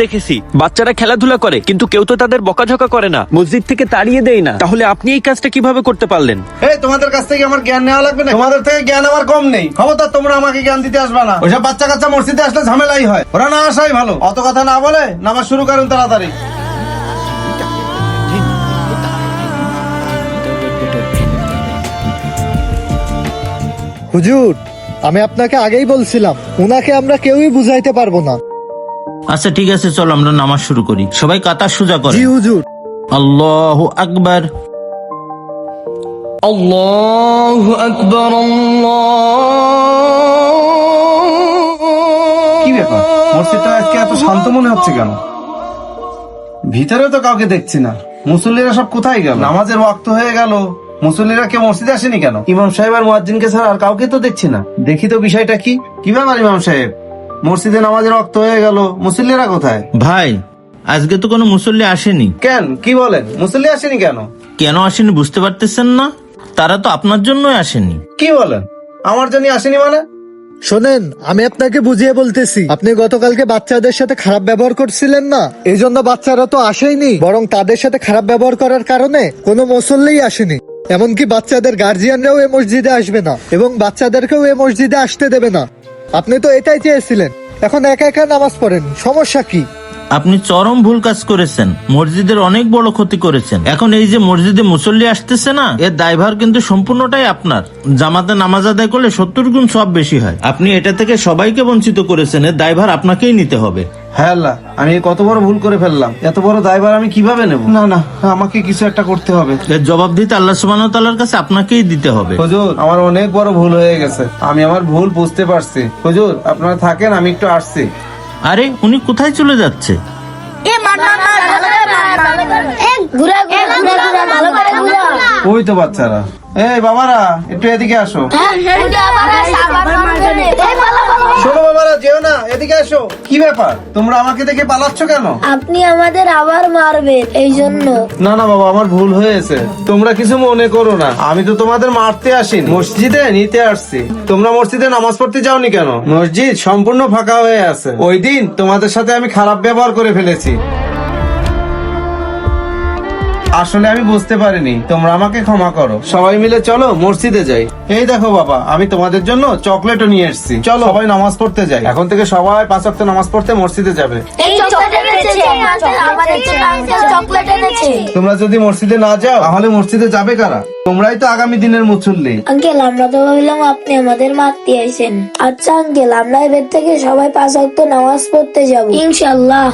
দেখেছি বাচ্চারা খেলাধুলা করে কিন্তু কেউ তো তাদের বকাঝকা করে না, মসজিদ থেকে তাড়িয়ে দেয় না। তাহলে আপনি এই কাজটা কিভাবে করতে পারলেন? এই তোমাদের কাছ থেকে আমার জ্ঞান নেওয়া লাগবে না, তোমাদের থেকে জ্ঞান আমার কম নেই। খবরদার তোমরা আমাকে জ্ঞান দিতে আসবে না। ওইসব বাচ্চা কাচ্চা মসজিদে আসলে ঝামেলাই হয়, ওরা না আসাই ভালো। অত কথা না বলে নামাজ শুরু করুন তাড়াতাড়ি। হুজুর, আমি আপনাকে আগেই বলছিলাম উনাকে আমরা কেউই বুঝাইতে পারবো না। আচ্ছা ঠিক আছে, চলো আমরা নামাজ শুরু করি। সবাই কাতার সোজা করে। জি হুজুর। আল্লাহু আকবার। আল্লাহু আকবার। কি ব্যাপার, মসজিদটা আজকে এত শান্ত মনে হচ্ছে কেন? ভিতরে তো কাউকে দেখছি না। মুসল্লিরা সব কোথায় গেল? নামাজের ওয়াক্ত হয়ে গেল, মুসল্লিরা কেউ মসজিদে আসেনি কেন? ইমাম সাহেব আর মুয়াজ্জিনকে ছাড়া আর কাউকে তো দেখছি না। দেখি তো বিষয়টা কি। কি ব্যাপার ইমাম সাহেব, মসজিদে নামাজের ওয়াক্ত হয়ে গেল, মুসল্লিরা কোথায়? ভাই, আজকে তো কোনো মুসল্লি আসেনি। কেন, কি বলেন, মুসল্লি আসেনি কেন? কেন আসেনি বুঝতে পারতেছেন না? তারা তো আপনার জন্যই আসেনি। কি বলেন, আমার জন্য আসেনি মানে? শোনেন, আমি আপনাকে বুঝিয়ে বলতেছি। আপনি গতকালকে বাচ্চাদের সাথে খারাপ ব্যবহার করছিলেন না, এই জন্য বাচ্চারা তো আসেনি, বরং তাদের সাথে খারাপ ব্যবহার করার কারণে কোনো মুসল্লিই আসেনি। এমনকি বাচ্চাদের গার্জিয়ানরাও এই মসজিদে আসবে না এবং বাচ্চাদেরকেও এই মসজিদে আসতে দেবে না। আপনি তো এটাই চেয়েছিলেন। এখন একা একা নামাজ পড়েন, সমস্যা কি? আপনি চরম ভুল কাজ করেছেন, মসজিদের অনেক বড় ক্ষতি করেছেন। এখন এই যে মসজিদে মুসল্লি আসতেছে না, এর দায়ভার কিন্তু সম্পূর্ণটাই আপনার। জামাতে নামাজ আদায় করলে 70 গুণ সব বেশি হয়। আপনি এটা থেকে সবাইকে বঞ্চিত করেছেন, এর দায়ভার আপনাকেই নিতে হবে। হ্যাঁ আল্লাহ, আমি কত বড় ভুল করে ফেললাম। এত বড় দায়ভার আমি কিভাবে নেব? না না, আমাকে কিছু একটা করতে হবে। এর জবাব দিতে আল্লাহ সুবহানাহু ওয়া তাআলার কাছে আপনাকেই দিতে হবে। হুজুর, আমার অনেক বড় ভুল হয়ে গেছে, আমি আমার ভুল বুঝতে পারছি। হুজুর, আপনারা থাকেন, আমি একটু আসছি। আরে উনি কোথায় চলে যাচ্ছে? ওই তো বাচ্চারা। এই বাবারা, একটু এদিকে আসো। শোনো বাবারা, যেও না, এদিকে আসো। কি ব্যাপার, তোমরা আমাকে দেখে পালাচ্ছ কেন? আপনি আমাদের আবার মারবেন এই জন্য। না না বাবা, আমার ভুল হয়েছে, তোমরা কিছু মনে করো না। আমি তো তোমাদের মারতে আসিনি, মসজিদে নিতে আসছি। তোমরা মসজিদে নামাজ পড়তে যাওনি কেন? মসজিদ সম্পূর্ণ ফাঁকা হয়ে আছে। ওই দিন তোমাদের সাথে আমি খারাপ ব্যবহার করে ফেলেছি। আসলে আমি বুঝতে পারিনি, তোমরা আমাকে ক্ষমা করো। সবাই মিলে চলো মসজিদে যাই। এই দেখো বাবা, আমি তোমাদের জন্য চকলেটও নিয়ে এসেছি। চলো সবাই নামাজ পড়তে যাই। এখন থেকে সবাই 5 ওয়াক্ত নামাজ পড়তে মসজিদে যাবে। তোমরা যদি মসজিদে না যাও তাহলে মসজিদে যাবে কারা? তোমরাই তো আগামী দিনের মুসল্লি। আঙ্কেল, আমরা তো ভাবলাম আপনি আমাদের মারতে আইছেন। আচ্ছা আঙ্কেল, আমরা এবার থেকে সবাই 5 ওয়াক্ত নামাজ পড়তে যাবো ইনশাআল্লাহ।